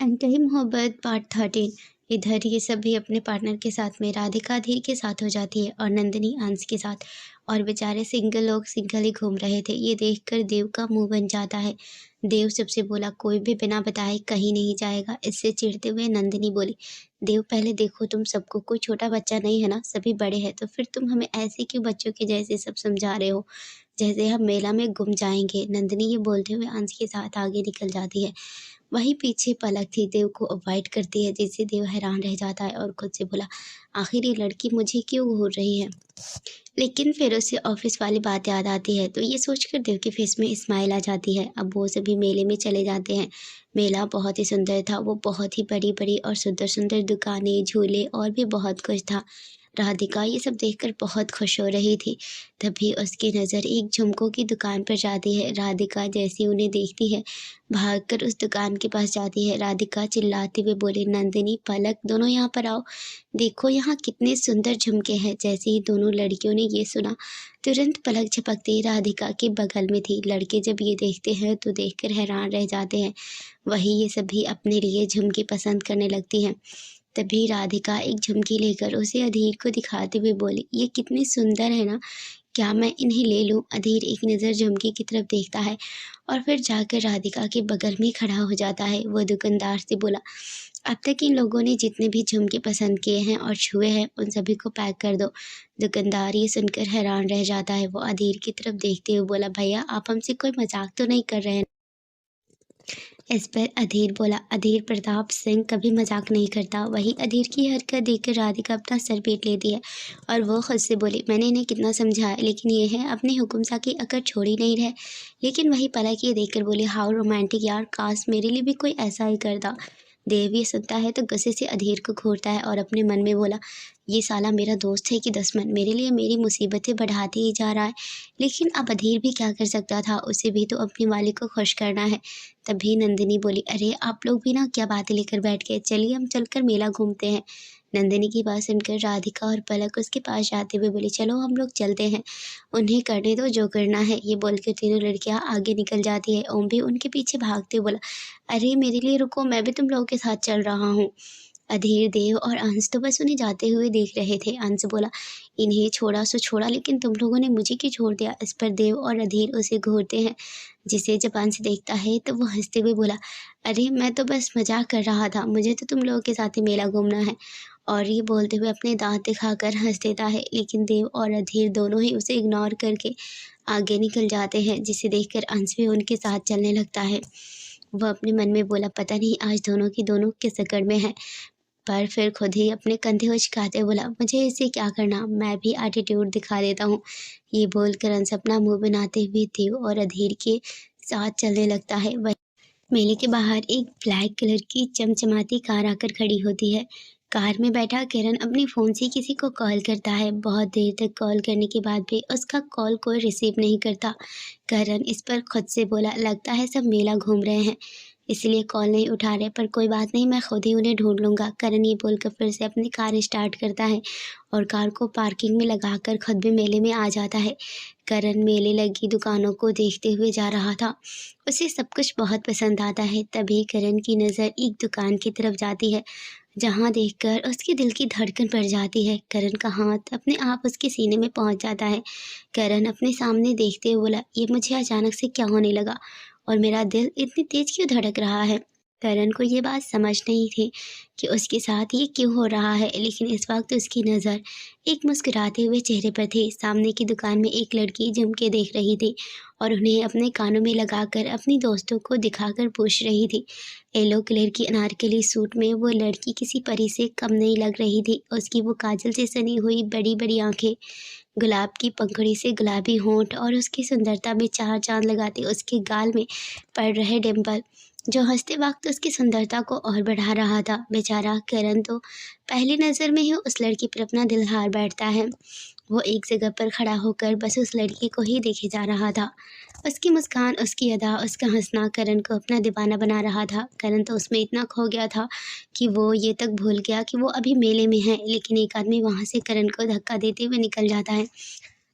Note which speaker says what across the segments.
Speaker 1: एंटही मोहब्बत पार्ट 13। इधर ये सभी अपने पार्टनर के साथ में राधिका धीर के साथ हो जाती है और नंदिनी अंश के साथ। और बेचारे सिंगल लोग सिंगल ही घूम रहे थे। ये देखकर देव का मुंह बन जाता है। देव सबसे बोला कोई भी बिना बताए कहीं नहीं जाएगा। इससे चिढ़ते हुए नंदिनी बोली, देव पहले देखो तुम सबको, कोई छोटा बच्चा नहीं है ना, सभी बड़े हैं, तो फिर तुम हमें ऐसे क्यों बच्चों के जैसे सब समझा रहे हो, जैसे हम मेला में गुम जाएंगे। नंदिनी ये बोलते हुए अंश के साथ आगे निकल जाती है। वहीं पीछे पलक थी, देव को अवॉइड करती है, जिससे देव हैरान रह जाता है और खुद से बोला, आखिर ये लड़की मुझे क्यों घूर रही है। लेकिन फिर उसे ऑफिस वाली बात याद आती है, तो ये सोचकर देव के फेस में स्माइल आ जाती है। अब वो सभी मेले में चले जाते हैं। मेला बहुत ही सुंदर था। वो बहुत ही बड़ी बड़ी और सुंदर सुंदर दुकानें, झूले और भी बहुत कुछ था। राधिका ये सब देखकर बहुत खुश हो रही थी। तभी उसकी नज़र एक झुमकों की दुकान पर जाती है। राधिका जैसी उन्हें देखती है, भागकर उस दुकान के पास जाती है। राधिका चिल्लाते हुए बोली, नंदिनी, पलक, दोनों यहाँ पर आओ, देखो यहाँ कितने सुंदर झुमके हैं। जैसे ही दोनों लड़कियों ने ये सुना, तुरंत पलक झपकते ही राधिका के बगल में थी। लड़के जब ये देखते हैं तो देखकर हैरान रह जाते हैं। वही ये सभी अपने लिए झुमके पसंद करने लगती हैं। तभी राधिका एक झुमकी लेकर उसे अधीर को दिखाते हुए बोली, ये कितनी सुंदर है ना, क्या मैं इन्हें ले लूं। अधीर एक नज़र झुमकी की तरफ देखता है और फिर जाकर राधिका के बगल में खड़ा हो जाता है। वो दुकानदार से बोला, अब तक इन लोगों ने जितने भी झुमके पसंद किए हैं और छुए हैं उन सभी को पैक कर दो। दुकानदार ये सुनकर हैरान रह जाता है। वो अधीर की तरफ देखते हुए बोला, भैया आप हमसे कोई मजाक तो नहीं कर रहे हैं। इस पर अधीर बोला, अधीर प्रताप सिंह कभी मजाक नहीं करता। वही अधीर की हरकत देखकर राधिका अपना सर पीट लेती है और वो खुद से बोली, मैंने इन्हें कितना समझाया, लेकिन ये है अपनी हुक्म सा की अगर छोड़ ही नहीं रहे। लेकिन वही पलक ये देखकर बोली, हाउ रोमांटिक यार, काश मेरे लिए भी कोई ऐसा ही करता। देव ये सुनता है तो गुस्से से अधीर को घूरता है और अपने मन में बोला, ये साला मेरा दोस्त है कि दुश्मन, मेरे लिए मेरी मुसीबतें बढ़ाते ही जा रहा है। लेकिन अब अधीर भी क्या कर सकता था, उसे भी तो अपनी मालिक को खुश करना है। तभी नंदिनी बोली, अरे आप लोग भी ना क्या बातें लेकर बैठ गए, चलिए हम चलकर मेला घूमते हैं। नंदिनी की बात सुनकर राधिका और पलक उसके पास जाते हुए बोली, चलो हम लोग चलते हैं, उन्हें करने दो जो करना है। ये बोलकर तीनों लड़कियां आगे निकल जाती है। ओम भी उनके पीछे भागते हुए बोला, अरे मेरे लिए रुको, मैं भी तुम लोगों के साथ चल रहा हूँ। अधीर, देव और अंश तो बस उन्हें जाते हुए देख रहे थे। अंश बोला, इन्हें छोड़ा सो छोड़ा, लेकिन तुम लोगों ने मुझे क्यों छोड़ दिया। इस पर देव और अधीर उसे घूरते हैं, जिसे जब अंश देखता है तो वो हंसते हुए बोला, अरे मैं तो बस मजाक कर रहा था, मुझे तो तुम लोगों के साथ ही मेला घूमना है। और ये बोलते हुए अपने दांत दिखाकर हंस देता है। लेकिन देव और अधीर दोनों ही उसे इग्नोर करके आगे निकल जाते हैं, जिसे देखकर अंश भी उनके साथ चलने लगता है। वह अपने मन में बोला, पता नहीं आज दोनों की दोनों किस अकड़ में है। पर फिर खुद ही अपने कंधे उचकाते बोला, मुझे इससे क्या करना, मैं भी एटीट्यूड दिखा देता हूँ। ये बोलकर अंश अपना मुंह बनाते हुए देव और अधीर के साथ चलने लगता है। वही मेले के बाहर एक ब्लैक कलर की चमचमाती कार आकर खड़ी होती है। कार में बैठा किरण अपने फ़ोन से किसी को कॉल करता है। बहुत देर तक कॉल करने के बाद भी उसका कॉल कोई रिसीव नहीं करता। करण इस पर खुद से बोला, लगता है सब मेला घूम रहे हैं, इसलिए कॉल नहीं उठा रहे, पर कोई बात नहीं, मैं खुद ही उन्हें ढूंढ लूँगा। करण ये बोलकर फिर से अपनी कार स्टार्ट करता है और कार को पार्किंग में लगाकर खुद भी मेले में आ जाता है। करण मेले लगी दुकानों को देखते हुए जा रहा था। उसे सब कुछ बहुत पसंद आता है। तभी करण की नज़र एक दुकान की तरफ जाती है, जहाँ देखकर उसके दिल की धड़कन बढ़ जाती है। करण का हाथ अपने आप उसके सीने में पहुँच जाता है। करण अपने सामने देखते हुए बोला, ये मुझे अचानक से क्या होने लगा और मेरा दिल इतनी तेज क्यों धड़क रहा है। करण को ये बात समझ नहीं थी कि उसके साथ ये क्यों हो रहा है, लेकिन इस वक्त उसकी नज़र एक मुस्कुराते हुए चेहरे पर थी। सामने की दुकान में एक लड़की झुमके देख रही थी और उन्हें अपने कानों में लगाकर अपनी दोस्तों को दिखाकर पूछ रही थी। येलो कलर की अनारकली सूट में वो लड़की किसी परी से कम नहीं लग रही थी। उसकी वो काजल से सनी हुई बड़ी बड़ी आंखें, गुलाब की पंखुड़ी से गुलाबी होंठ और उसकी सुंदरता में चार चांद लगाते उसके गाल में पड़ रहे डिम्पल, जो हंसते वक्त उसकी सुंदरता को और बढ़ा रहा था। बेचारा करण तो पहली नज़र में ही उस लड़की पर अपना दिल हार बैठता है। वो एक जगह पर खड़ा होकर बस उस लड़की को ही देखे जा रहा था। उसकी मुस्कान, उसकी अदा, उसका हंसना करण को अपना दीवाना बना रहा था। करण तो उसमें इतना खो गया था कि वो ये तक भूल गया कि वो अभी मेले में है। लेकिन एक आदमी वहाँ से करण को धक्का देते हुए निकल जाता है।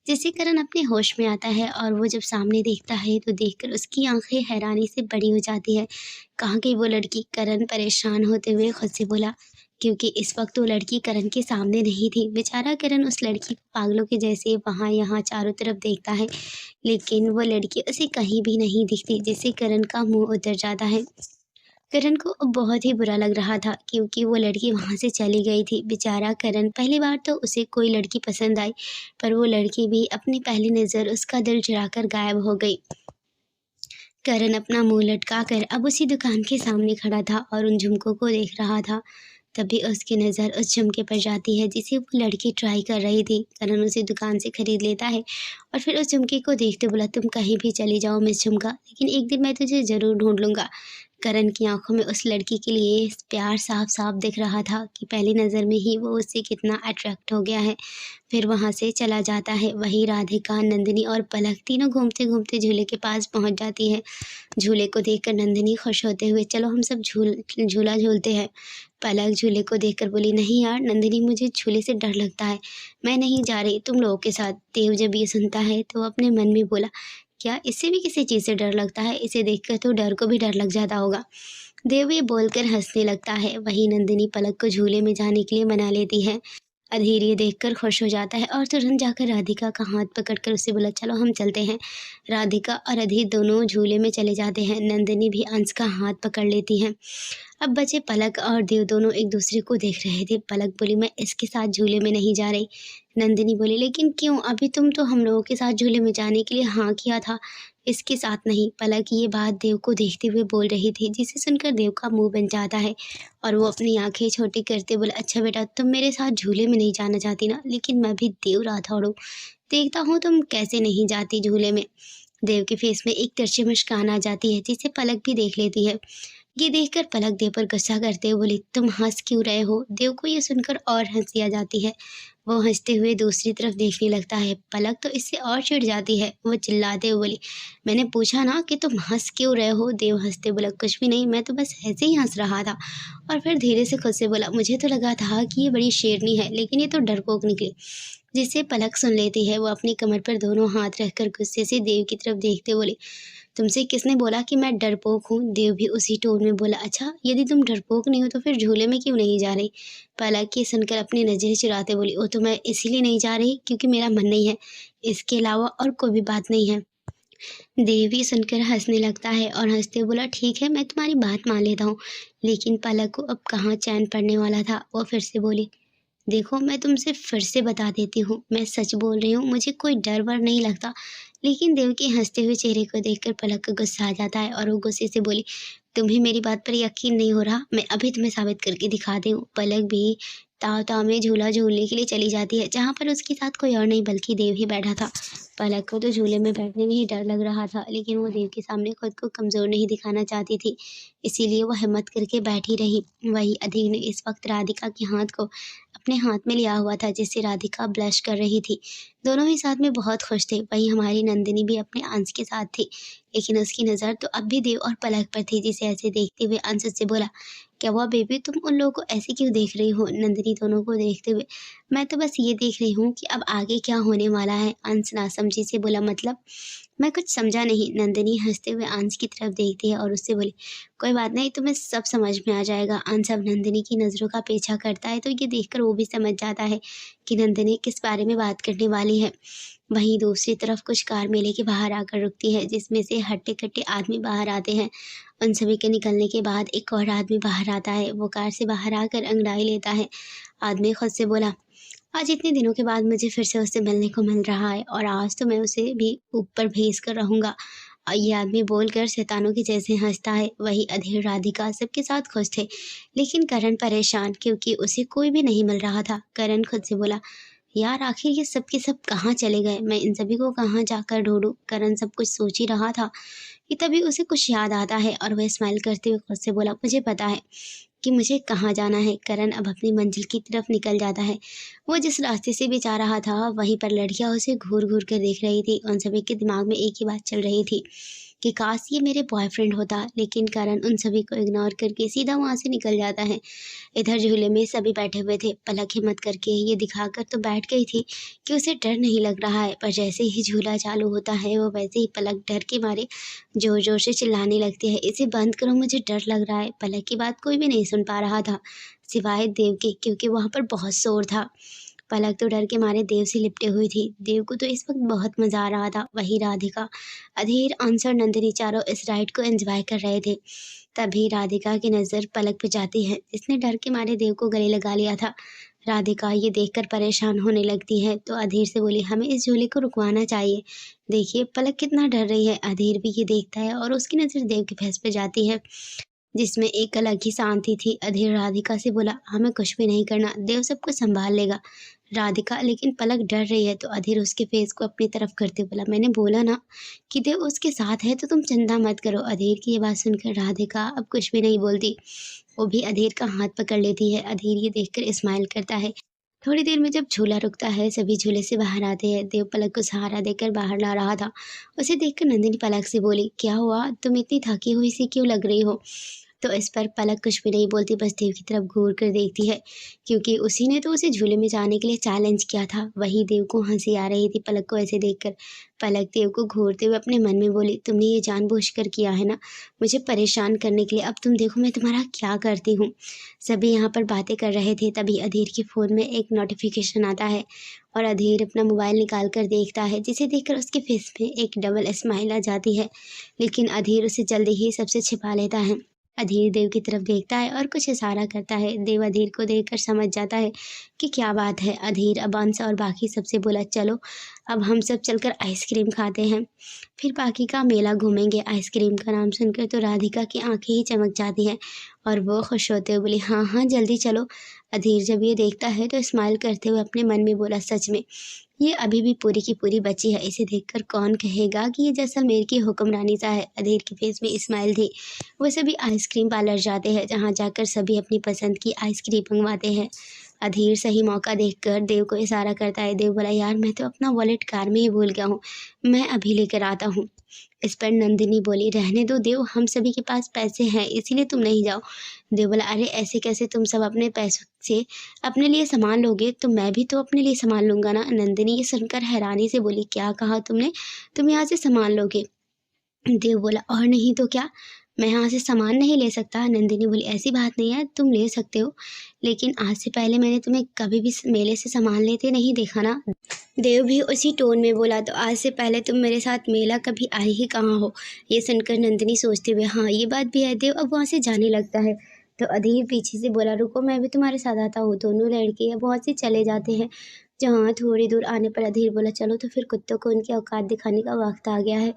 Speaker 1: जिससे करण अपने होश में आता है और वो जब सामने देखता है तो देखकर उसकी आंखें हैरानी से बड़ी हो जाती है। कहाँ गई वो लड़की? करण परेशान होते हुए खुद से बोला, क्योंकि इस वक्त वो लड़की करण के सामने नहीं थी। बेचारा करण उस लड़की को पागलों के जैसे वहाँ यहाँ चारों तरफ देखता है, लेकिन वो लड़की उसे कहीं भी नहीं दिखती, जिससे करण का मुंह उतर जाता है। करण को अब बहुत ही बुरा लग रहा था, क्योंकि वो लड़की वहाँ से चली गई थी। बेचारा करण, पहली बार तो उसे कोई लड़की पसंद आई, पर वो लड़की भी अपनी पहली नज़र उसका दिल चुराकर गायब हो गई। करण अपना मुंह लटका कर अब उसी दुकान के सामने खड़ा था और उन झुमकों को देख रहा था। तभी उसकी नज़र उस झुमके पर जाती है जिसे वो लड़की ट्राई कर रही थी। करण उसे दुकान से खरीद लेता है और फिर उस झुमके को देखते बोला, तुम कहीं भी चली जाओ मिस झुमका, लेकिन एक दिन मैं तुझे ज़रूर ढूंढ लूँगा। करण की आंखों में उस लड़की के लिए प्यार साफ साफ दिख रहा था कि पहली नज़र में ही वो उससे कितना अट्रैक्ट हो गया है। फिर वहाँ से चला जाता है। वहीं राधिका, नंदिनी और पलक तीनों घूमते घूमते झूले के पास पहुँच जाती है। झूले को देखकर नंदिनी खुश होते हुए, चलो हम सब झूला झूलते हैं। पलक झूले को देखकर बोली, नहीं यार नंदिनी, मुझे झूले से डर लगता है, मैं नहीं जा रही तुम लोगों के साथ। देव जब ये सुनता है तो अपने मन में बोला, क्या इससे भी किसी चीज़ से डर लगता है? इसे देखकर तो डर को भी डर लग जाता होगा। देव ये बोलकर हंसने लगता है। वहीं नंदिनी पलक को झूले में जाने के लिए मना लेती है। अधीर ये देखकर खुश हो जाता है और तुरंत जाकर राधिका का हाथ पकड़कर उससे बोला, चलो हम चलते हैं। राधिका और अधीर दोनों झूले में चले जाते हैं। नंदिनी भी अंश का हाथ पकड़ लेती है। अब बचे पलक और देव, दोनों एक दूसरे को देख रहे थे। पलक बोली, मैं इसके साथ झूले में नहीं जा रही। नंदिनी बोली, लेकिन क्यों? अभी तुम तो हम लोगों के साथ झूले में जाने के लिए हाँ किया था, इसके साथ नहीं। पलक ये बात देव को देखते हुए बोल रही थी, जिसे सुनकर देव का मुंह बन जाता है और वो अपनी आंखें छोटी करते बोला, अच्छा बेटा, तुम मेरे साथ झूले में नहीं जाना चाहती ना, लेकिन मैं भी देव राठौड़ हूँ, देखता हूँ तुम कैसे नहीं जाती झूले में। देव के फेस में एक तिरछी मुस्कान आ जाती है, जिसे पलक भी देख लेती है। ये देखकर पलक देव पर गुस्सा करते हुए बोली, तुम हंस क्यों रहे हो? देव को ये सुनकर और हंसी आ जाती है। वो हंसते हुए दूसरी तरफ देखने लगता है। पलक तो इससे और चिढ़ जाती है। वो चिल्लाते हुए बोली, मैंने पूछा ना कि तुम हंस क्यों रहे हो? देव हंसते बोला, कुछ भी नहीं, मैं तो बस ऐसे ही हंस रहा था। और फिर धीरे से खुद से बोला, मुझे तो लगा था कि ये बड़ी शेरनी है, लेकिन ये तो डरपोक निकली। जिसे पलक सुन लेती है। वो अपनी कमर पर दोनों हाथ रखकर गुस्से से देव की तरफ देखते बोले, तुमसे किसने बोला कि मैं डरपोक हूँ? देव भी उसी टोन में बोला, अच्छा यदि तुम डरपोक नहीं हो तो फिर झूले में क्यों नहीं जा रही? पलक ये सुनकर अपनी नज़रें चुराते बोली, वो तो मैं इसीलिए नहीं जा रही क्योंकि मेरा मन नहीं है, इसके अलावा और कोई भी बात नहीं है। देव ये सुनकर हंसने लगता है और हंसते बोला, ठीक है मैं तुम्हारी बात मान लेता हूँ। लेकिन पलक को अब कहाँ चैन पड़ने वाला था। वो फिर से बोली, देखो मैं तुमसे फिर से बता देती हूँ, मैं सच बोल रही हूँ, मुझे कोई डर वर नहीं लगता। लेकिन देव के हंसते हुए चेहरे को देखकर पलक को गुस्सा आ जाता है और वो गुस्से से बोली, तुम्हें मेरी बात पर यकीन नहीं हो रहा? मैं अभी तुम्हें साबित करके दिखाती हूँ। पलक भी ताव ताव में झूला झूलने के लिए चली जाती है, जहाँ पर उसके साथ कोई और नहीं बल्कि देव ही बैठा था। पलक को तो झूले में बैठने में ही डर लग रहा था, लेकिन वो देव के सामने खुद को कमज़ोर नहीं दिखाना चाहती थी, इसीलिए वो हिम्मत करके बैठी रही। वहीं अधीर ने इस वक्त राधिका के हाथ को अपने हाथ में लिया हुआ था, जिससे राधिका ब्लश कर रही थी। दोनों ही साथ में बहुत खुश थे। वहीं हमारी नंदिनी भी अपने अंश के साथ थी, लेकिन उसकी नज़र तो अब भी देव और पलक पर थी, जिसे ऐसे देखते हुए अंश उससे बोला, क्या हुआ बेबी, तुम उन लोगों को ऐसे क्यों देख रही हो? नंदिनी दोनों को देखते हुए, मैं तो बस ये देख रही हूँ कि अब आगे क्या होने वाला है। अंश नासमझी से बोला, मतलब? मैं कुछ समझा नहीं। नंदिनी हंसते हुए अंश की तरफ देखती है और उससे बोली, कोई बात नहीं, तुम्हें सब समझ में आ जाएगा। अंश अब नंदिनी की नज़रों का पीछा करता है तो ये देखकर वो भी समझ जाता है कि नंदिनी किस बारे में बात करने वाली है। वहीं दूसरी तरफ कुछ कार मेले के बाहर आकर रुकती है, जिसमें से हट्टे कट्टे आदमी बाहर आते हैं। उन सभी के निकलने के बाद एक और आदमी बाहर आता है। वो कार से बाहर आकर अंगड़ाई लेता है। आदमी खुद से बोला, आज इतने दिनों के बाद मुझे फिर से उससे मिलने को मिल रहा है और आज तो मैं उसे भी ऊपर भेज कर रहूँगा। ये आदमी बोलकर शैतानों के जैसे हंसता है। वही अधीर, राधिका सबके साथ खुश थे, लेकिन करण परेशान, क्योंकि उसे कोई भी नहीं मिल रहा था। करण खुद से बोला, यार आखिर ये सब के सब कहाँ चले गए? मैं इन सभी को कहाँ जाकर ढूंढूं? करण सब कुछ सोच ही रहा था कि तभी उसे कुछ याद आता है और वह स्माइल करते हुए खुद से बोला, मुझे पता है कि मुझे कहाँ जाना है। करण अब अपनी मंजिल की तरफ निकल जाता है। वो जिस रास्ते से भी जा रहा था, वहीं पर लड़कियां उसे घूर घूर कर देख रही थी। उन सभी के दिमाग में एक ही बात चल रही थी कि काश ये मेरे बॉयफ्रेंड होता, लेकिन करण उन सभी को इग्नोर करके सीधा वहाँ से निकल जाता है। इधर झूले में सभी बैठे हुए थे। पलक हिम्मत करके ये दिखाकर तो बैठ गई थी कि उसे डर नहीं लग रहा है, पर जैसे ही झूला चालू होता है वो वैसे ही पलक डर के मारे जोर जोर से चिल्लाने लगती है, इसे बंद करो, मुझे डर लग रहा है। पलक की बात कोई भी नहीं सुन पा रहा था सिवाय देव के, क्योंकि वहाँ पर बहुत शोर था। पलक तो डर के मारे देव से लिपटे हुई थी। देव को तो इस वक्त बहुत मजा आ रहा था। वही राधिका, अधीर, अंश और नंदिनी चारों इस राइड को एंजॉय कर रहे थे। तभी राधिका की नज़र पलक पे जाती है, जिसने डर के मारे देव को गले लगा लिया था। राधिका ये देखकर परेशान होने लगती है तो अधीर से बोली, हमें इस झूले को रुकवाना चाहिए। देखिए पलक कितना डर रही है। अधीर भी ये देखता है और उसकी नज़र देव के फेस पे जाती है, जिसमें एक अलग ही शांति थी। अधीर राधिका से बोला, हमें कुछ भी नहीं करना, देव सब कुछ संभाल लेगा। राधिका, लेकिन पलक डर रही है। तो अधीर उसके फेस को अपनी तरफ करते बोला, मैंने बोला ना कि देव उसके साथ है, तो तुम चिंता मत करो। अधीर की ये बात सुनकर राधिका अब कुछ भी नहीं बोलती, वो भी अधीर का हाथ पकड़ लेती है। अधीर ये देखकर स्माइल करता है। थोड़ी देर में जब झूला रुकता है, सभी झूले से बाहर आते हैं। देव पलक को सहारा देकर बाहर ला रहा था। उसे देखकर नंदिनी पलक से बोली, क्या हुआ, तुम इतनी थकी हुई सी क्यों लग रही हो? तो इस पर पलक कुछ भी नहीं बोलती, बस देव की तरफ घूर कर देखती है, क्योंकि उसी ने तो उसे झूले में जाने के लिए चैलेंज किया था। वही देव को हंसी आ रही थी पलक को ऐसे देखकर। पलक देव को घूरते हुए अपने मन में बोली, तुमने ये जानबूझकर किया है ना, मुझे परेशान करने के लिए। अब तुम देखो मैं तुम्हारा क्या करती हूँ। सभी यहाँ पर बातें कर रहे थे, तभी अधीर के फ़ोन में एक नोटिफिकेशन आता है और अधीर अपना मोबाइल निकाल कर देखता है, जिसे देखकर उसके फेस में एक डबल स्माइल आ जाती है। लेकिन अधीर उसे जल्दी ही सबसे छिपा लेता है। अधीर देव की तरफ देखता है और कुछ इशारा करता है। देव अधीर को देखकर समझ जाता है कि क्या बात है। अधीर अब अंश और बाकी सबसे बोला, चलो अब हम सब चलकर आइसक्रीम खाते हैं, फिर बाकी का मेला घूमेंगे। आइसक्रीम का नाम सुनकर तो राधिका की आंखें ही चमक जाती हैं और वो खुश होते हुए बोली, हाँ हाँ जल्दी चलो। अधीर जब ये देखता है तो स्माइल करते हुए अपने मन में बोला, सच में ये अभी भी पूरी की पूरी बच्ची है, इसे देखकर कौन कहेगा कि ये जैसलमेर की हुक्मरानी सा है। अधीर के फेस में स्माइल थी। वो सभी आइसक्रीम पार्लर जाते हैं, जहाँ जाकर सभी अपनी पसंद की आइसक्रीम मंगवाते हैं। अधीर सही मौका देखकर देव को इशारा करता है। देव बोला, यार मैं तो अपना वॉलेट कार में ही भूल गया हूँ, मैं अभी लेकर आता हूँ। इस पर नंदिनी बोली, रहने दो देव, हम सभी के पास पैसे हैं, इसीलिए तुम नहीं जाओ। देव बोला, अरे ऐसे कैसे, तुम सब अपने पैसों से अपने लिए सामान लोगे तो मैं भी तो अपने लिए सामान लूँगा ना। नंदिनी ये सुनकर हैरानी से बोली, क्या कहा तुमने, तुम यहाँ से सामान लोगे? देव बोला, और नहीं तो क्या, मैं यहाँ से सामान नहीं ले सकता। नंदिनी बोली, ऐसी बात नहीं है, तुम ले सकते हो, लेकिन आज से पहले मैंने तुम्हें कभी भी मेले से सामान लेते नहीं देखा ना। देव भी उसी टोन में बोला, तो आज से पहले तुम मेरे साथ मेला कभी आई ही कहाँ हो। ये सुनकर नंदिनी सोचते हुए, हाँ ये बात भी है। देव अब वहाँ से जाने लगता है तो अधीर पीछे से बोला, रुको मैं भी तुम्हारे साथ आता हूँ। दोनों लड़के बहुत से चले जाते हैं। जहाँ थोड़ी दूर आने पर अधीर बोला, चलो तो फिर कुत्तों को उनकी औकात दिखाने का वक्त आ गया है।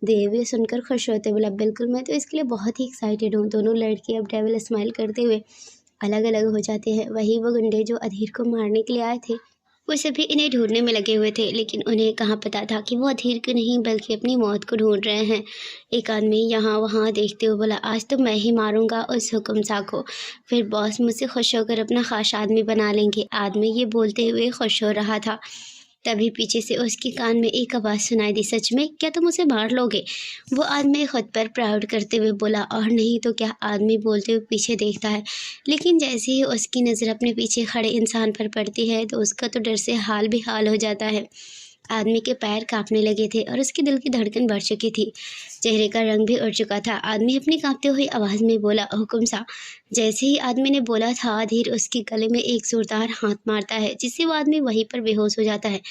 Speaker 1: देव ये सुनकर खुश होते बोला, बिल्कुल, मैं तो इसके लिए बहुत ही एक्साइटेड हूँ। दोनों लड़के अब डेविल स्माइल करते हुए अलग अलग हो जाते हैं। वही वो गुंडे जो अधीर को मारने के लिए आए थे, वो सभी इन्हें ढूंढने में लगे हुए थे, लेकिन उन्हें कहाँ पता था कि वो अधीर को नहीं बल्कि अपनी मौत को ढूंढ रहे हैं। एक आदमी यहाँ वहाँ देखते हुए बोला, आज तो मैं ही मारूंगा उस हुक्मसा को, फिर बॉस मुझसे खुश होकर अपना खास आदमी बना लेंगे। आदमी ये बोलते हुए खुश हो रहा था। तभी पीछे से उसके कान में एक आवाज़ सुनाई दी, सच में क्या तुम उसे मार लोगे? वो आदमी खुद पर प्राउड करते हुए बोला, और नहीं तो क्या। आदमी बोलते हुए पीछे देखता है, लेकिन जैसे ही उसकी नज़र अपने पीछे खड़े इंसान पर पड़ती है तो उसका तो डर से हाल बेहाल हो जाता है। आदमी के पैर कांपने लगे थे और उसके दिल की धड़कन बढ़ चुकी थी। चेहरे का रंग भी उड़ चुका था। आदमी अपनी कांपते हुई आवाज़ में बोला, हुक्म सा। जैसे ही आदमी ने बोला था, अधीर उसके गले में एक जोरदार हाथ मारता है, जिससे वो आदमी वहीं पर बेहोश हो जाता है।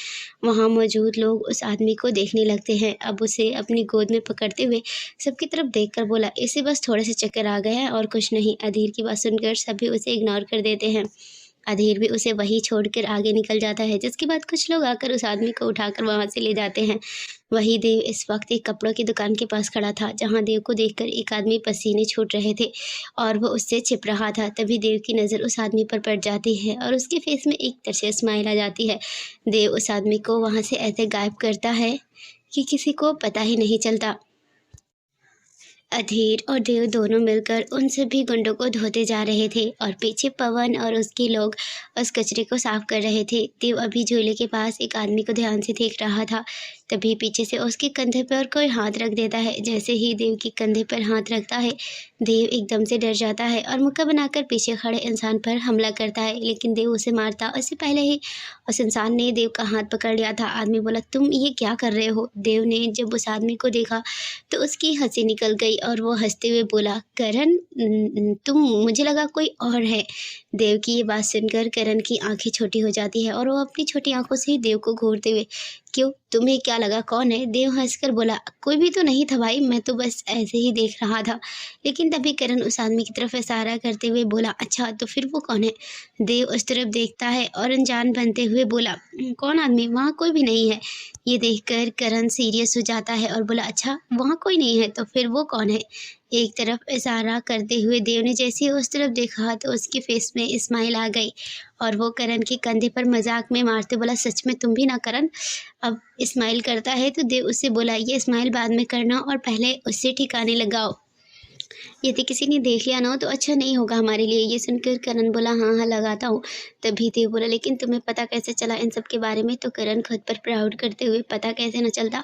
Speaker 1: वहाँ मौजूद लोग उस आदमी को देखने लगते हैं। अब उसे अपनी गोद में पकड़ते हुए सबकी तरफ देखकर बोला, इसे बस थोड़े से चक्कर आ गया है और कुछ नहीं। अधीर की बात सुनकर सभी उसे इग्नोर कर देते हैं। अधीर भी उसे वहीं छोड़कर आगे निकल जाता है, जिसके बाद कुछ लोग आकर उस आदमी को उठाकर वहां से ले जाते हैं। वही देव इस वक्त एक कपड़ों की दुकान के पास खड़ा था, जहां देव को देखकर एक आदमी पसीने छूट रहे थे और वो उससे छिप रहा था। तभी देव की नज़र उस आदमी पर पड़ जाती है और उसके फेस में एक तरह स्माइल आ जाती है। देव उस आदमी को वहाँ से ऐसे गायब करता है कि किसी को पता ही नहीं चलता। अधीर और देव दोनों मिलकर उन सभी गुंडों को धोते जा रहे थे और पीछे पवन और उसके लोग उस कचरे को साफ कर रहे थे। देव अभी झूले के पास एक आदमी को ध्यान से देख रहा था। तभी पीछे से उसके कंधे पर कोई हाथ रख देता है। जैसे ही देव के कंधे पर हाथ रखता है, देव एकदम से डर जाता है और मुक्का बनाकर पीछे खड़े इंसान पर हमला करता है, लेकिन देव उसे मारता उससे पहले ही उस इंसान ने देव का हाथ पकड़ लिया था। आदमी बोला, तुम ये क्या कर रहे हो? देव ने जब उस आदमी को देखा तो उसकी हंसी निकल गई और वो हंसते हुए बोला, करण, तुम, मुझे लगा कोई और है। देव की ये बात सुनकर करण की आंखें छोटी हो जाती है और वो अपनी छोटी आंखों से देव को घूरते हुए, क्यों, तुम्हें क्या लगा कौन है? देव हंसकर बोला, कोई भी तो नहीं था भाई, मैं तो बस ऐसे ही देख रहा था। लेकिन तभी करण उस आदमी की तरफ इशारा करते हुए बोला, अच्छा तो फिर वो कौन है? देव उस तरफ देखता है और अनजान बनते हुए बोला, कौन आदमी? वहाँ कोई भी नहीं है। ये देखकर करण सीरियस हो जाता है और बोला, अच्छा वहाँ कोई नहीं है तो फिर वो कौन है? एक तरफ इशारा करते हुए देव ने जैसे ही उस तरफ देखा तो उसके फेस में स्माइल आ गई और वो करण के कंधे पर मजाक में मारते बोला, सच में तुम भी ना करण? अब स्माइल करता है तो देव उससे बोला, ये स्माइल बाद में करना और पहले उससे ठिकाने लगाओ, यदि किसी ने देख लिया ना तो अच्छा नहीं होगा हमारे लिए। ये सुनकर करण बोला, हाँ हाँ लगाता हूँ। तभी देव बोला, लेकिन तुम्हें पता कैसे चला इन सब के बारे में? तो करण खुद पर प्राउड करते हुए, पता कैसे न चलता,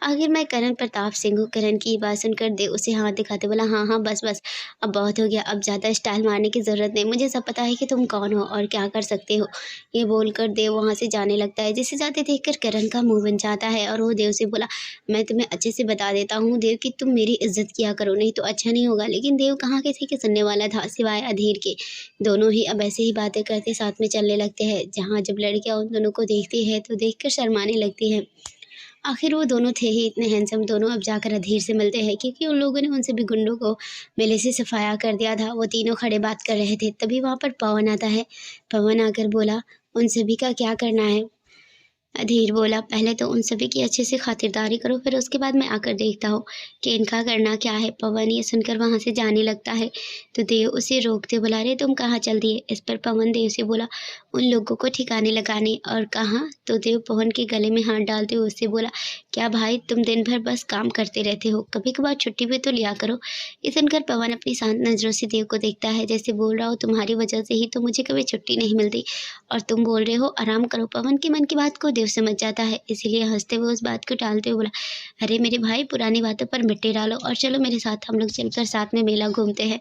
Speaker 1: आखिर मैं करण प्रताप सिंह हूँ। करण की बात सुनकर देव उसे हाथ दिखाते बोला, हाँ हाँ बस बस, अब बहुत हो गया, अब ज़्यादा स्टाइल मारने की ज़रूरत नहीं, मुझे सब पता है कि तुम कौन हो और क्या कर सकते हो। ये बोलकर देव वहाँ से जाने लगता है। जिसे जाते देखकर करण का मुँह बन जाता है और वो देव से बोला, मैं तुम्हें अच्छे से बता देता हूँ देव कि तुम मेरी इज्जत किया करो, नहीं तो अच्छा नहीं होगा। लेकिन देव कहाँ किसी के सुनने वाला था सिवाय अधीर के। दोनों ही अब ऐसे ही बातें करते साथ में चलने लगते हैं। जहाँ जब लड़कियां उन दोनों को देखती है तो देखकर शर्माने लगती हैं। आखिर वो दोनों थे ही इतने हैंडसम, दोनों अब जाकर अधीर से मिलते हैं क्योंकि उन लोगों ने उनसे भी गुंडों को मेले से सफाया कर दिया था। वो तीनों खड़े बात कर रहे थे, तभी वहाँ पर पवन आता है। पवन आकर बोला, उन सभी का क्या करना है? अधीर बोला, पहले तो उन सभी की अच्छे से खातिरदारी करो, फिर उसके बाद मैं आकर देखता हूँ कि इनका करना क्या है। पवन ये सुनकर वहाँ से जाने लगता है तो देव उसे रोकते बोला, अरे तुम कहाँ चल दिए? इस पर पवन देव से बोला, उन लोगों को ठिकाने लगाने। और कहाँ? तो देव पवन के गले में हाथ डालते हुए उससे बोला, क्या भाई तुम दिन भर बस काम करते रहते हो, कभी कभार छुट्टी भी तो लिया करो। ये सुनकर पवन अपनी शांत नज़रों से देव को देखता है, जैसे बोल रहा हो, तुम्हारी वजह से ही तो मुझे कभी छुट्टी नहीं मिलती और तुम बोल रहे हो आराम करो। पवन के मन की बात को देव समझ जाता है, इसीलिए हंसते हुए उस बात को टालते हुए बोला, अरे मेरे भाई, पुरानी बातों पर मिट्टी डालो और चलो मेरे साथ, हम लोग चलकर साथ में मेला घूमते हैं,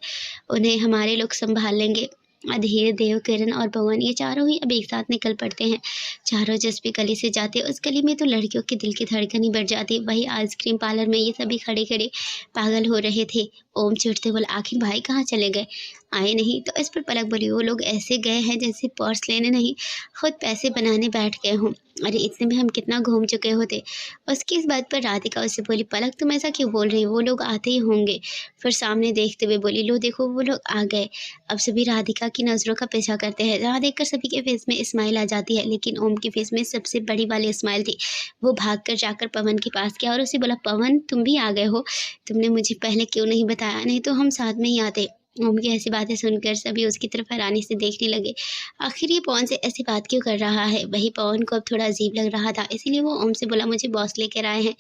Speaker 1: उन्हें हमारे लोग संभाल लेंगे। अधीर, देव, किरण और पवन ये चारों ही अब एक साथ निकल पड़ते हैं। चारों जिस भी गली से जाते उस गली में तो लड़कियों के दिल की धड़कन ही बढ़ जाती। वही आइसक्रीम पार्लर में ये सभी खड़े खड़े पागल हो रहे थे। ओम चिढ़ते बोला, आखिर भाई कहाँ चले गए, आए नहीं? तो इस पर पलक बोली, वो लोग ऐसे गए हैं जैसे पर्स लेने नहीं, खुद पैसे बनाने बैठ गए हों। अरे इतने में हम कितना घूम चुके होते। उसकी इस बात पर राधिका उससे बोली, पलक तुम ऐसा क्यों बोल रही हो, वो लोग आते ही होंगे। फिर सामने देखते हुए बोली, लो देखो वो लोग आ गए। अब सभी राधिका की नज़रों का पीछा करते हैं, जहाँ देखकर सभी के फेस में स्माइल आ जाती है, लेकिन ओम के फेस में सबसे बड़ी वाली स्माइल थी। वो भागकर जाकर पवन के पास गया और उसे बोला, पवन तुम भी आ गए हो, तुमने मुझे पहले क्यों नहीं बताया, नहीं तो हम साथ में ही आते। ओम की ऐसी बातें सुनकर सभी उसकी तरफ हैरानी से देखने लगे। आखिर ये पवन से ऐसी बात क्यों कर रहा है? वही पवन को अब थोड़ा अजीब लग रहा था, इसीलिए वो ओम से बोला, मुझे बॉस लेकर आए हैं।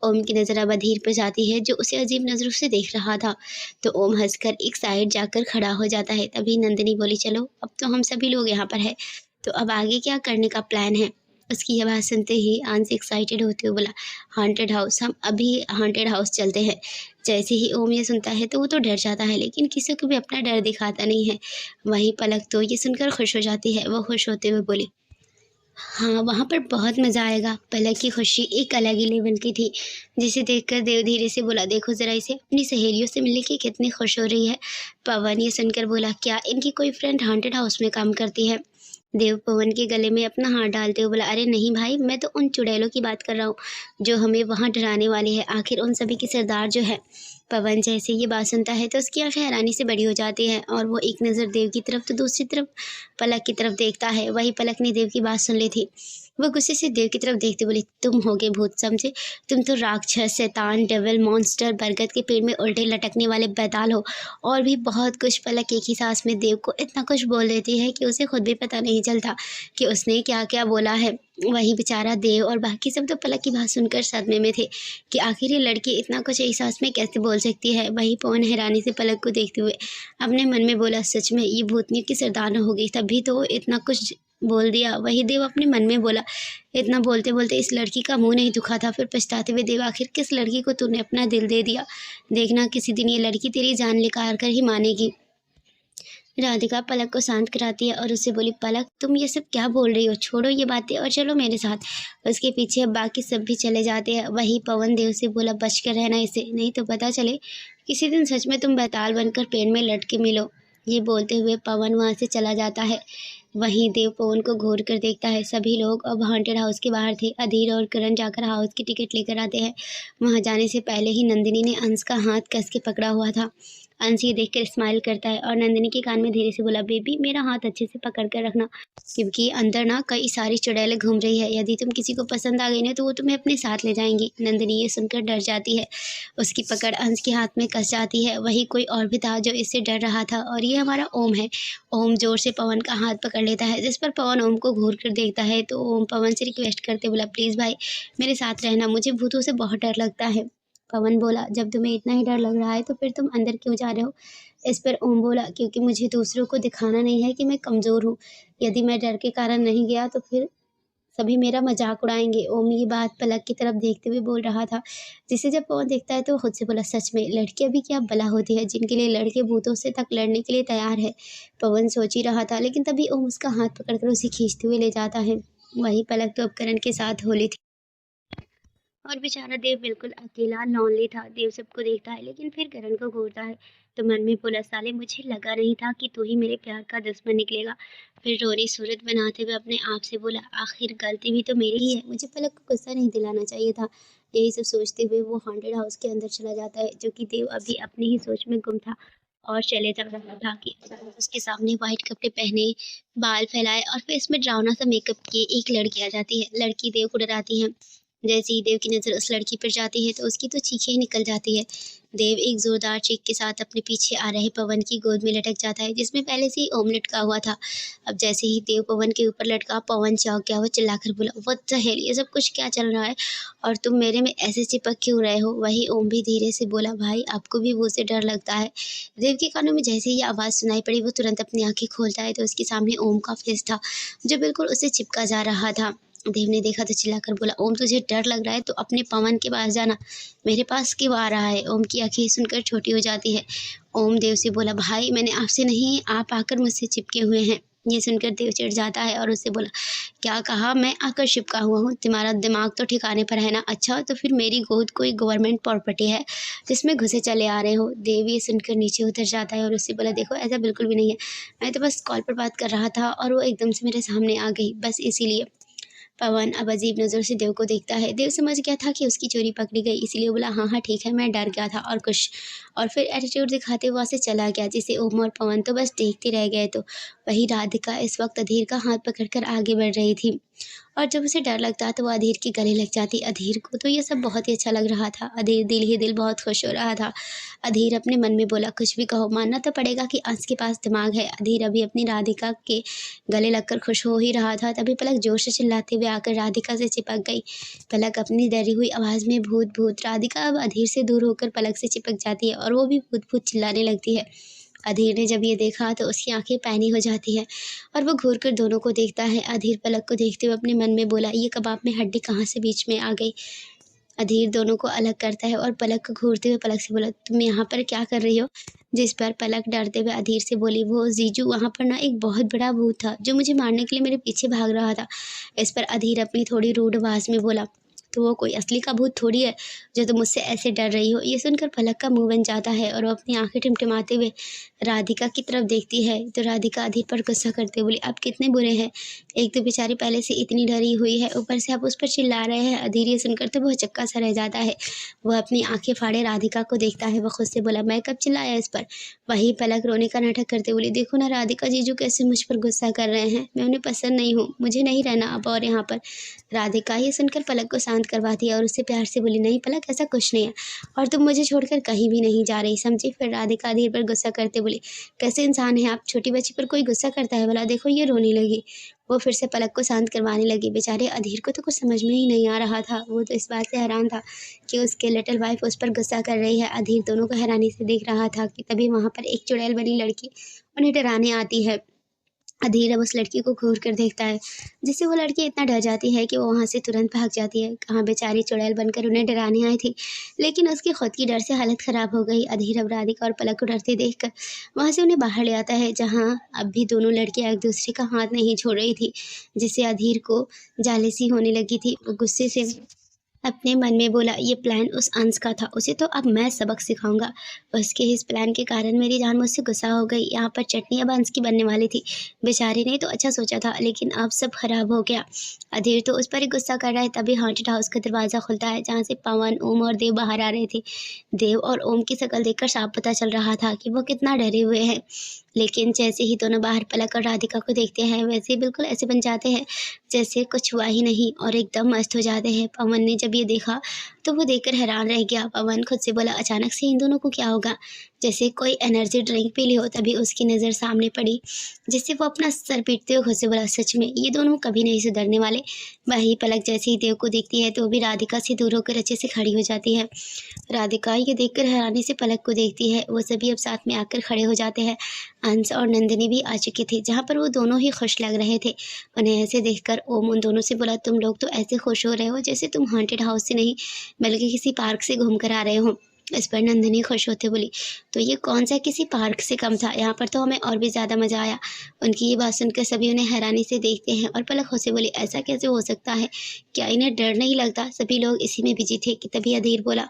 Speaker 1: ओम की नज़र अब अधीर पर जाती है जो उसे अजीब नज़रों से देख रहा था। तो ओम हंसकर एक साइड जाकर खड़ा हो जाता है। तभी नंदिनी बोली, चलो अब तो हम सभी लोग यहाँ पर है, तो अब आगे क्या करने का प्लान है? उसकी यह बात सुनते ही आंस एक्साइटेड होते हुए बोला, हॉन्टेड हाउस, हम अभी हॉन्टेड हाउस चलते हैं। जैसे ही ओम ये सुनता है तो वो तो डर जाता है, लेकिन किसी को भी अपना डर दिखाता नहीं है। वहीं पलक तो ये सुनकर खुश हो जाती है। वो खुश होते हुए बोली, हाँ वहाँ पर बहुत मज़ा आएगा। पलक की खुशी एक अलग ही लेवल की थी, जिसे देखकर देव धीरे से बोला, देखो ज़रा इसे, अपनी सहेलियों से मिलने की कितनी खुश हो रही है। पवन ये सुनकर बोला, क्या इनकी कोई फ्रेंड हॉन्टेड हाउस में काम करती है? देव पवन के गले में अपना हाथ डालते हुए बोला, अरे नहीं भाई, मैं तो उन चुड़ैलों की बात कर रहा हूँ जो हमें वहाँ डराने वाली है, आखिर उन सभी की सरदार जो है। पवन जैसे ये बात सुनता है तो उसकी आंखें हैरानी से बड़ी हो जाती हैं और वो एक नज़र देव की तरफ तो दूसरी तरफ पलक की तरफ देखता है। वही पलक ने देव की बात सुन ली थी। वो गुस्से से देव की तरफ देखते बोली, तुम होगे भूत समझे, तुम तो राक्षस, शैतान, डेविल, मॉन्स्टर, बरगद के पेड़ में उल्टे लटकने वाले बैताल हो और भी बहुत कुछ। पलक एक ही सांस में देव को इतना कुछ बोल देती है कि उसे खुद भी पता नहीं चलता कि उसने क्या क्या बोला है। वहीं बेचारा देव और बाकी सब तो पलक की बात सुनकर सदमे में थे कि आखिर ये लड़की इतना कुछ एक सांस में कैसे बोल सकती है। वहीं पवन हैरानी से पलक को देखते हुए अपने मन में बोला, सच में ये भूतनी की सरदार होगी, तभी तो इतना कुछ बोल दिया। वही देव अपने मन में बोला। इतना बोलते बोलते इस लड़की का मुंह नहीं दुखा था। फिर पछताते हुए देव, आखिर किस लड़की को तूने अपना दिल दे दिया। देखना किसी दिन ये लड़की तेरी जान लेकर कर ही मानेगी। राधिका पलक को शांत कराती है और उससे बोली, पलक तुम ये सब क्या बोल रही हो, छोड़ो ये बातें और चलो मेरे साथ। उसके पीछे अब बाकी सब भी चले जाते हैं। वही पवन देव से बोला, बच कर रहना इसे, नहीं तो पता चले किसी दिन सच में तुम बैताल बनकर पेड़ में लटके मिलो। ये बोलते हुए पवन वहाँ से चला जाता है। वहीं देव पवन को घूर कर देखता है। सभी लोग अब हॉन्टेड हाउस के बाहर थे। अधीर और करण जाकर हाउस की टिकट लेकर आते हैं। वहाँ जाने से पहले ही नंदिनी ने अंश का हाथ कस के पकड़ा हुआ था। अंश ये देखकर स्माइल करता है और नंदिनी के कान में धीरे से बोला, बेबी मेरा हाथ अच्छे से पकड़ कर रखना, क्योंकि अंदर ना कई सारी चुड़ैलें घूम रही है। यदि तुम किसी को पसंद आ गई ना तो वो तुम्हें अपने साथ ले जाएंगी। नंदिनी ये सुनकर डर जाती है। उसकी पकड़ अंश के हाथ में कस जाती है। वही कोई और भी था जो इससे डर रहा था, और ये हमारा ओम है। ओम जोर से पवन का हाथ पकड़ लेता है, जिस पर पवन ओम को घूर कर देखता है तो ओम पवन से रिक्वेस्ट करते बोला, प्लीज़ भाई मेरे साथ रहना, मुझे भूतों से बहुत डर लगता है। पवन बोला, जब तुम्हें इतना ही डर लग रहा है तो फिर तुम अंदर क्यों जा रहे हो। इस पर ओम बोला, क्योंकि मुझे दूसरों को दिखाना नहीं है कि मैं कमज़ोर हूँ। यदि मैं डर के कारण नहीं गया तो फिर सभी मेरा मजाक उड़ाएंगे। ओम ये बात पलक की तरफ देखते हुए बोल रहा था, जिसे जब पवन देखता है तो खुद से बोला, सच में लड़कियां भी क्या बला होती है जिनके लिए लड़के भूतों से तक लड़ने के लिए तैयार है। पवन सोच ही रहा था, लेकिन तभी ओम उसका हाथ पकड़कर उसे खींचते हुए ले जाता है। वही पलक तो उपकरण के साथ होली थी और बेचारा देव बिल्कुल अकेला लॉनली था। देव सबको देखता है लेकिन फिर करण को घूरता है तो मन में बोला, साले मुझे लगा नहीं था कि तू ही मेरे प्यार का दुश्मन निकलेगा। फिर रोनी सूरत बनाते हुए अपने आप से बोला, आखिर गलती भी तो मेरी ही है, मुझे पलक को गुस्सा नहीं दिलाना चाहिए था। यही सब सोचते हुए वो हॉन्टेड हाउस के अंदर चला जाता है, जो कि देव अभी अपनी ही सोच में गुम था और चले जा रहा था कि उसके सामने व्हाइट कपड़े पहने, बाल फैलाए और फेस में डरावना सा मेकअप किए एक लड़की आ जाती है। लड़की देव को डराती है। जैसे ही देव की नज़र उस लड़की पर जाती है तो उसकी तो चीखें ही निकल जाती है। देव एक जोरदार चीख के साथ अपने पीछे आ रहे पवन की गोद में लटक जाता है, जिसमें पहले से ही ओम लटका हुआ था। अब जैसे ही देव पवन के ऊपर लटका, पवन चौंक गया। वो चिल्लाकर बोला, व्हाट द हेल, ये सब कुछ क्या चल रहा है और तुम मेरे में ऐसे चिपक क्यों रहे हो। वही ओम भी धीरे से बोला, भाई आपको भी वो से डर लगता है। देव के कानों में जैसे ही ये आवाज़ सुनाई पड़ी वो तुरंत अपनी आंखें खोलता है तो उसके सामने ओम का फेस था, जो बिल्कुल उसे चिपका जा रहा था। देव ने देखा तो चिल्लाकर बोला, ओम तुझे डर लग रहा है तो अपने पवन के पास जाना, मेरे पास क्यों आ रहा है। ओम की आंखें सुनकर छोटी हो जाती है। ओम देव से बोला, भाई मैंने आपसे नहीं, आप आकर मुझसे चिपके हुए हैं। ये सुनकर देव चिढ़ जाता है और उससे बोला, क्या कहा, मैं आकर चिपका हुआ हूँ, तुम्हारा दिमाग तो ठिकाने पर है ना। अच्छा तो फिर मेरी गोद कोई गवर्नमेंट प्रॉपर्टी है जिसमें घुसे चले आ रहे हो। देव ये सुनकर नीचे उतर जाता है और उससे बोला, देखो ऐसा बिल्कुल भी नहीं है, मैं तो बस कॉल पर बात कर रहा था और वो एकदम से मेरे सामने आ गई, बस इसीलिए। पवन अब अजीब नज़र से देव को देखता है। देव समझ गया था कि उसकी चोरी पकड़ी गई, इसीलिए बोला, हाँ हाँ ठीक है, मैं डर गया था और कुछ, और फिर एटीट्यूड दिखाते हुए वहाँ से चला गया, जिसे ओम और पवन तो बस देखते रह गए। तो वही राधिका इस वक्त अधीर का हाथ पकड़कर आगे बढ़ रही थी और जब उसे डर लगता तो वो अधीर के गले लग जाती। अधीर को तो ये सब बहुत ही अच्छा लग रहा था। अधीर दिल ही दिल बहुत खुश हो रहा था। अधीर अपने मन में बोला, कुछ भी कहो मानना तो पड़ेगा कि अंश के पास दिमाग है। अधीर अभी अपनी राधिका के गले लगकर खुश हो ही रहा था, तभी पलक जोर से चिल्लाते हुए आकर राधिका से चिपक गई। पलक अपनी डरी हुई आवाज़ में, भूत भूत। राधिका अब अधीर से दूर होकर पलक से चिपक जाती है और वो भी भूत भूत चिल्लाने लगती है। अधीर ने जब ये देखा तो उसकी आंखें पैनी हो जाती है और वो घूर कर दोनों को देखता है। अधीर पलक को देखते हुए अपने मन में बोला, ये कबाब में हड्डी कहाँ से बीच में आ गई। अधीर दोनों को अलग करता है और पलक को घूरते हुए पलक से बोला, तुम यहाँ पर क्या कर रही हो। जिस पर पलक डरते हुए अधीर से बोली, वो जीजू वहाँ पर ना एक बहुत बड़ा भूत था जो मुझे मारने के लिए मेरे पीछे भाग रहा था। इस पर अधीर अपनी थोड़ी रूड आवाज़ में बोला, तो वो कोई असली का भूत थोड़ी है जो तुम मुझसे ऐसे डर रही हो। ये सुनकर पलक का मुंह बन जाता है और वो अपनी आंखें टिमटिमाते हुए राधिका की तरफ देखती है तो राधिका अधीर पर गुस्सा करते बोली, आप कितने बुरे हैं, एक तो बेचारी पहले से इतनी डरी हुई है, ऊपर से आप उस पर चिल्ला रहे हैं। अधीर ये सुनकर तो बहुत चक्का सा रह जाता है। वह अपनी आंखें फाड़े राधिका को देखता है। वह खुद से बोला, मैं कब चिल्लाया इस पर। वही पलक रोने का नाटक करते बोली, देखो ना राधिका जीजू कैसे मुझ पर गुस्सा कर रहे हैं, मैं उन्हें पसंद नहीं हूँ, मुझे नहीं रहना अब और यहाँ पर। राधिका ये सुनकर पलक को शांत करवाती है और उससे प्यार से बोली, नहीं पलक ऐसा कुछ नहीं है और तुम मुझे छोड़कर कहीं भी नहीं जा रही, समझी। फिर राधिका अधीर पर गुस्सा करते बोली, कैसे इंसान है आप, छोटी बच्ची पर कोई गुस्सा करता है भला, देखो ये रोने लगी। वो फिर से पलक को शांत करवाने लगी। बेचारे अधीर को तो कुछ समझ में ही नहीं आ रहा था। वो तो इस बात से हैरान था कि उसके लिटिल वाइफ उस पर गुस्सा कर रही है। अधीर दोनों को हैरानी से देख रहा था कि तभी वहाँ पर एक चुड़ैल बनी लड़की उन्हें डराने आती है। अधीर अब उस लड़की को घूर कर देखता है, जिससे वो लड़की इतना डर जाती है कि वो वहाँ से तुरंत भाग जाती है। कहाँ बेचारी चुड़ैल बनकर उन्हें डराने आई थी, लेकिन उसकी खुद की डर से हालत ख़राब हो गई। अधीर अब राधिका और पलक को डरते देखकर वहाँ से उन्हें बाहर ले आता है, जहाँ अब भी दोनों लड़कियाँ एक दूसरे का हाथ नहीं छोड़ रही थी, जिससे अधीर को जालिसी होने लगी थी। वो गुस्से से अपने मन में बोला, ये प्लान उस अंश का था, उसे तो अब मैं सबक सिखाऊंगा। उसके इस प्लान के कारण मेरी जान मुझसे गुस्सा हो गई। यहाँ पर चटनी अब अंश की बनने वाली थी। बेचारे ने तो अच्छा सोचा था, लेकिन अब सब खराब हो गया। अधीर तो उस पर ही गुस्सा कर रहा है, तभी हॉन्टेड हाउस का दरवाज़ा खुलता है, जहाँ से पवन, ओम और देव बाहर आ रहे थे। देव और ओम की शक्ल देखकर साफ पता चल रहा था कि वो कितना डरे हुए हैं। लेकिन जैसे ही दोनों बाहर पलक और राधिका को देखते हैं, वैसे ही बिल्कुल ऐसे बन जाते हैं जैसे कुछ हुआ ही नहीं, और एकदम मस्त हो जाते हैं। पवन ने जब ये देखा तो वो देखकर हैरान रह गया। पवन खुद से बोला, अचानक से इन दोनों को क्या होगा? जैसे कोई एनर्जी ड्रिंक पी ली हो। तभी उसकी नज़र सामने पड़ी, जिससे वो अपना सर पीटते हुए खुद से बोला, सच में ये दोनों कभी नहीं सुधरने वाले। वही पलक जैसे ही देव को देखती है तो वो भी राधिका से दूर होकर अच्छे से खड़ी हो जाती है। राधिका ये देखकर हैरानी से पलक को देखती है। वो सभी अब साथ में आकर खड़े हो जाते हैं। अंश और नंदिनी भी आ चुके थे, जहाँ पर वो दोनों ही खुश लग रहे थे। उन्हें ऐसे देखकर ओम उन दोनों से बोला, तुम लोग तो ऐसे खुश हो रहे हो जैसे तुम हॉन्टेड हाउस से नहीं बल्कि किसी पार्क से घूम कर आ रहे हो। इस पर नंदिनी खुश होते बोली, तो ये कौन सा किसी पार्क से कम था, यहाँ पर तो हमें और भी ज़्यादा मज़ा आया। उनकी ये बात सुनकर सभी उन्हें हैरानी से देखते हैं और पलक खुद से बोली, ऐसा कैसे हो सकता है? क्या इन्हें डर नहीं लगता? सभी लोग इसी में बिजी थे कि तभी अधीर बोला,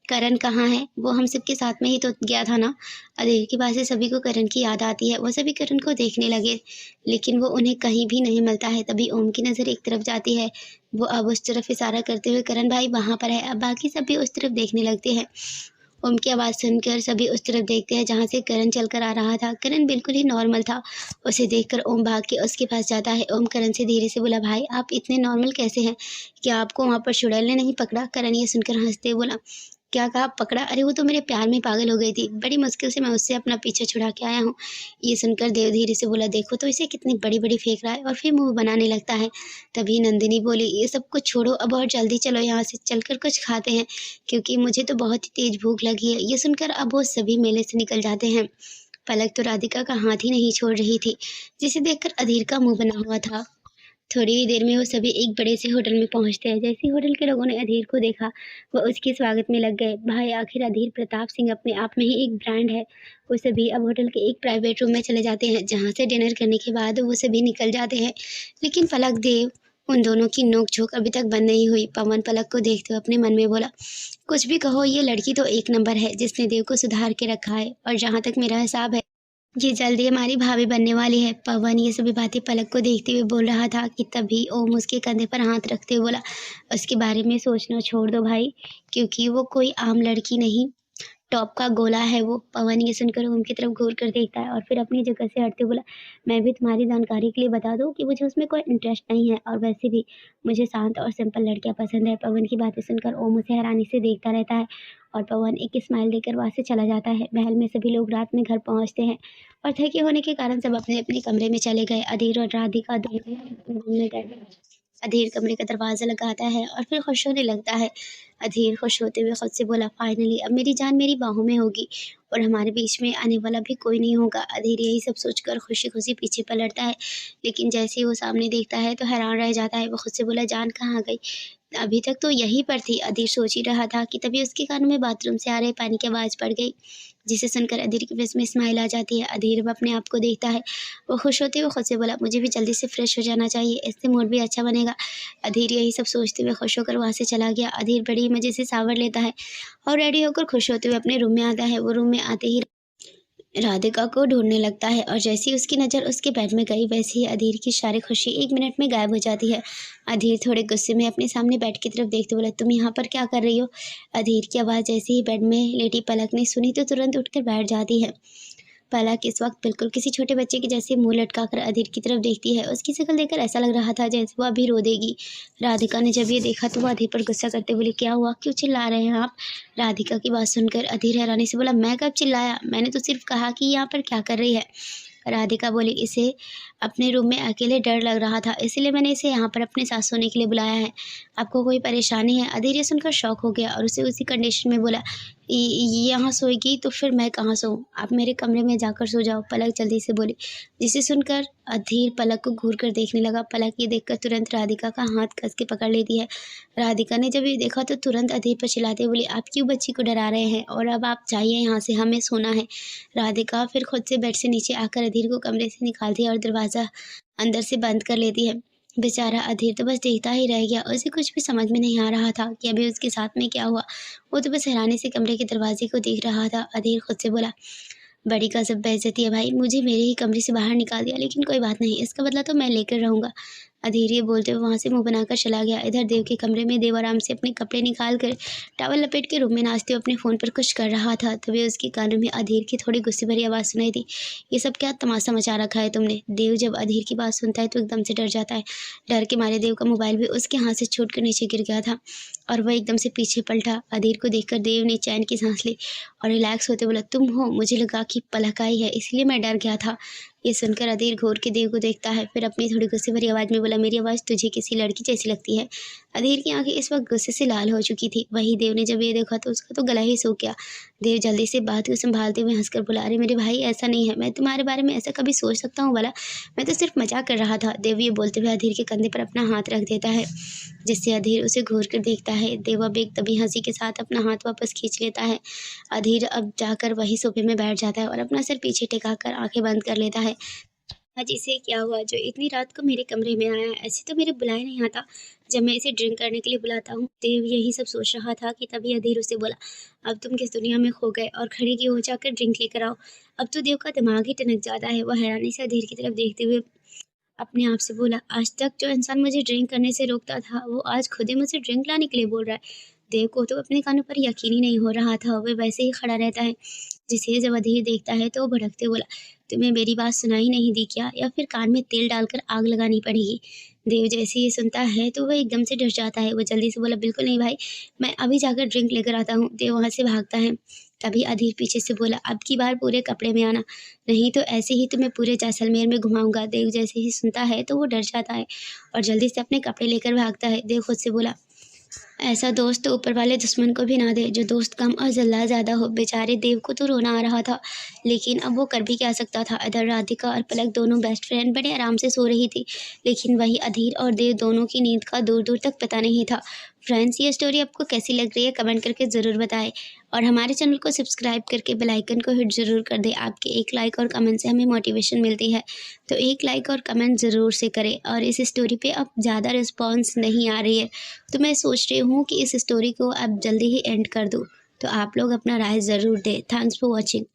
Speaker 1: करण कहाँ है? वो हम सबके साथ में ही तो गया था ना। अधीर की बात से सभी को करण की याद आती है। वो सभी करण को देखने लगे, लेकिन वो उन्हें कहीं भी नहीं मिलता है। तभी ओम की नज़र एक तरफ जाती है। वो अब उस तरफ इशारा करते हुए, करण भाई वहाँ पर है। अब बाकी सभी उस तरफ देखने लगते हैं। ओम की आवाज़ सुनकर सभी उस तरफ देखते हैं, जहाँ से करण चलकर आ रहा था। करण बिल्कुल ही नॉर्मल था। उसे देखकर ओम भाग के उसके पास जाता है। ओम करण से धीरे से बोला, भाई आप इतने नॉर्मल कैसे हैं? क्या आपको वहाँ पर चुड़ैल ने नहीं पकड़ा? करण ये सुनकर हंसते हुए बोला, क्या कहा पकड़ा? अरे वो तो मेरे प्यार में पागल हो गई थी। बड़ी मुश्किल से मैं उससे अपना पीछा छुड़ा के आया हूँ। ये सुनकर देव धीरे से बोला, देखो तो इसे कितनी बड़ी-बड़ी फेंक रहा है और फिर मुँह बनाने लगता है। तभी नंदिनी बोली, ये सब कुछ छोड़ो, अब और जल्दी चलो यहाँ से, चलकर कुछ खाते हैं, क्योंकि मुझे तो बहुत ही तेज़ भूख लगी है। ये सुनकर अब वो सभी मेले से निकल जाते हैं। पलक तो राधिका का हाथ ही नहीं छोड़ रही थी, जिसे देखकर अधीर का मुँह बना हुआ था। थोड़ी ही देर में वो सभी एक बड़े से होटल में पहुंचते हैं। जैसे ही होटल के लोगों ने अधीर को देखा, वो उसके स्वागत में लग गए। भाई आखिर अधीर प्रताप सिंह अपने आप में ही एक ब्रांड है। वो सभी अब होटल के एक प्राइवेट रूम में चले जाते हैं, जहाँ से डिनर करने के बाद वो सभी निकल जाते हैं। लेकिन पलक देव, उन दोनों की नोक-झोंक अभी तक बंद नहीं हुई। पवन पलक को देखते हुए अपने मन में बोला, कुछ भी कहो ये लड़की तो एक नंबर है, जिसने देव को सुधार के रखा है, और जहाँ तक मेरा हिसाब है ये जल्दी हमारी भाभी बनने वाली है। पवन ये सभी बातें पलक को देखते हुए बोल रहा था कि तभी ओम उसके कंधे पर हाथ रखते हुए बोला, उसके बारे में सोचना छोड़ दो भाई, क्योंकि वो कोई आम लड़की नहीं, टॉप का गोला है वो। पवन ये सुनकर ओम की तरफ घूर कर देखता है और फिर अपनी जगह से हटते बोला, मैं भी तुम्हारी जानकारी के लिए बता दूं कि मुझे उसमें कोई इंटरेस्ट नहीं है, और वैसे भी मुझे शांत और सिंपल लड़कियां पसंद है। पवन की बातें सुनकर ओम उसे हैरानी से देखता रहता है, और पवन एक स्माइल देकर वहाँ से चला जाता है। महल में सभी लोग रात में घर पहुँचते हैं और थके होने के कारण सब अपने अपने कमरे में चले गए। अधीर और राधिका दोनों घूमने गए। अधीर कमरे का दरवाज़ा लगाता है और फिर खुश होने लगता है। अधीर खुश होते हुए खुद से बोला, फाइनली अब मेरी जान मेरी बाहों में होगी और हमारे बीच में आने वाला भी कोई नहीं होगा। अधीर यही सब सोचकर खुशी-खुशी पीछे पलटता है, लेकिन जैसे ही वो सामने देखता है तो हैरान रह जाता है। वो खुद से बोला, जान कहाँ गई? अभी तक तो यहीं पर थी। अधीर सोच ही रहा था कि तभी उसके कानों में बाथरूम से आ रहे पानी की आवाज़ पड़ गई, जिसे सुनकर अधीर के फेस में स्माइल आ जाती है। अधीर अब अपने आप को देखता है। वो खुश होते हुए खुद से बोला, मुझे भी जल्दी से फ्रेश हो जाना चाहिए, इससे मूड भी अच्छा बनेगा। अधीर यही सब सोचते हुए खुश होकर वहाँ से चला गया। अधीर बड़ी मज़े से शावर लेता है और रेडी होकर खुश होते हुए अपने रूम में आता है। वो रूम में आते ही राधिका को ढूंढने लगता है, और जैसे ही उसकी नज़र उसके बेड में गई, वैसे ही अधीर की सारी खुशी 1 मिनट में गायब हो जाती है। अधीर थोड़े गुस्से में अपने सामने बेड की तरफ देखते बोला, तुम यहाँ पर क्या कर रही हो? अधीर की आवाज़ जैसे ही बेड में लेटी पलक ने सुनी तो तुरंत उठकर बैठ जाती है। पलक इस वक्त बिल्कुल किसी छोटे बच्चे के जैसे मुंह लटकाकर अधीर की तरफ देखती है। उसकी शक्ल देखकर ऐसा लग रहा था जैसे वो अभी रो देगी। राधिका ने जब ये देखा तो वो अधीर पर गुस्सा करते बोली, क्या हुआ, क्यों चिल्ला रहे हैं आप? राधिका की बात सुनकर अधीर हैरानी से बोला, मैं कब चिल्लाया? मैंने तो सिर्फ कहा कि यहाँ पर क्या कर रही है। राधिका बोली, इसे अपने रूम में अकेले डर लग रहा था, इसीलिए मैंने इसे यहाँ पर अपने साथ सोने के लिए बुलाया है। आपको कोई परेशानी है? अधीर ये सुनकर शॉक हो गया और उसे उसी कंडीशन में बोला, यहाँ सोएगी तो फिर मैं कहाँ सोऊं? आप मेरे कमरे में जाकर सो जाओ, पलक जल्दी से बोली। जिसे सुनकर अधीर पलक को घूर कर देखने लगा। पलक ये देखकर तुरंत राधिका का हाथ कस के पकड़ लेती है। राधिका ने जब ये देखा तो तुरंत अधीर पर चिल्लाते बोली, आप क्यों बच्ची को डरा रहे हैं? और अब आप जाइए यहाँ से, हमें सोना है। राधिका फिर खुद से बेड से नीचे आकर अधीर को कमरे से निकालती है और दरवाज़ा अंदर से बंद कर लेती है। बेचारा अधीर तो बस देखता ही रह गया। उसे कुछ भी समझ में नहीं आ रहा था कि अभी उसके साथ में क्या हुआ। वो तो बस हैरानी से कमरे के दरवाजे को देख रहा था। अधीर खुद से बोला, बड़ी गज़ब बेइज्जती है भाई, मुझे मेरे ही कमरे से बाहर निकाल दिया, लेकिन कोई बात नहीं, इसका बदला तो मैं लेकर रहूँगा। अधीर ये बोलते हुए वहाँ से मुँह बनाकर चला गया। इधर देव के कमरे में देव आराम से अपने कपड़े निकाल कर टॉवल लपेट के रूम में नाचते हुए अपने फ़ोन पर कुछ कर रहा था। तभी उसके कानों में अधीर की थोड़ी गुस्से भरी आवाज़ सुनाई दी, ये सब क्या तमाशा मचा रखा है तुमने? देव जब अधीर की बात सुनता है तो एकदम से डर जाता है। डर के मारे देव का मोबाइल भी उसके हाथ से छूट कर नीचे गिर गया था और वह एकदम से पीछे पलटा। अधीर को देखकर देव ने चैन की सांस ली और रिलैक्स होते बोला, तुम हो? मुझे लगा कि पलक आई है, इसलिए मैं डर गया था। ये सुनकर अधीर घूर के देव को देखता है, फिर अपनी थोड़ी गुस्से भरी आवाज़ में बोला, मेरी आवाज़ तुझे किसी लड़की जैसी लगती है? अधीर की आंखें इस वक्त गुस्से से लाल हो चुकी थी। वही देव ने जब ये देखा तो उसका तो गला ही सूख गया। देव जल्दी से बात को संभालते हुए हंसकर बोला, अरे मेरे भाई, ऐसा नहीं है, मैं तुम्हारे बारे में ऐसा कभी सोच सकता हूँ भला? मैं तो सिर्फ मजाक कर रहा था। देव ये बोलते हुए अधीर के कंधे पर अपना हाथ रख देता है, जिससे अधीर उसे घूर कर देखता है। देव अब एक तभी हंसी के साथ अपना हाथ वापस खींच लेता है। अधीर अब जाकर वही सोफे में बैठ जाता है और अपना सिर पीछे टिकाकर आंखें बंद कर लेता है। आज इसे क्या हुआ जो इतनी रात को मेरे कमरे में आया? ऐसे तो मेरे बुलाए नहीं आता जब मैं इसे ड्रिंक करने के लिए बुलाता हूँ। देव यही सब सोच रहा था कि तभी अधीर उसे बोला, अब तुम किस दुनिया में खो गए और खड़े की हो जाकर ड्रिंक लेकर आओ। अब तो देव का दिमाग ही टनक जाता है। वह हैरानी से अधीर की तरफ देखते हुए अपने आप से बोला, आज तक जो इंसान मुझे ड्रिंक करने से रोकता था वो आज खुद ही मुझे ड्रिंक लाने के लिए बोल रहा है। देव को तो अपने कानों पर यकीन ही नहीं हो रहा था। वह वैसे ही खड़ा रहता है। जिसे जब अधीर देखता है तो वो भड़कते बोला, तुम्हें मेरी बात सुनाई नहीं दी क्या, या फिर कान में तेल डालकर आग लगानी पड़ेगी? देव जैसे ये सुनता है तो वह एकदम से डर जाता है। वो जल्दी से बोला, बिल्कुल नहीं भाई, मैं अभी जाकर ड्रिंक लेकर आता हूँ। देव वहाँ से भागता है। तभी अधीर पीछे से बोला, अब की बार पूरे कपड़े में आना, नहीं तो ऐसे ही तुम्हें पूरे जैसलमेर में घुमाऊंगा। देव जैसे ही सुनता है तो वो डर जाता है और जल्दी से अपने कपड़े लेकर भागता है। देव खुद से बोला, ऐसा दोस्त तो ऊपर वाले दुश्मन को भी ना दे जो दोस्त कम और जल्ला ज़्यादा हो। बेचारे देव को तो रोना आ रहा था, लेकिन अब वो कर भी क्या सकता था। इधर राधिका और पलक दोनों बेस्ट फ्रेंड बड़े आराम से सो रही थी, लेकिन वही अधीर और देव दोनों की नींद का दूर दूर तक पता नहीं था। फ्रेंड्स, ये स्टोरी आपको कैसी लग रही है कमेंट करके ज़रूर बताएं और हमारे चैनल को सब्सक्राइब करके बेल आइकन को हिट ज़रूर कर दें। आपके एक लाइक और कमेंट से हमें मोटिवेशन मिलती है, तो एक लाइक और कमेंट ज़रूर से करें। और इस स्टोरी पे अब ज़्यादा रिस्पॉन्स नहीं आ रही है, तो मैं सोच रही हूँ कि इस स्टोरी को अब जल्दी ही एंड कर दूँ, तो आप लोग अपना राय ज़रूर दें। Thanks for watching.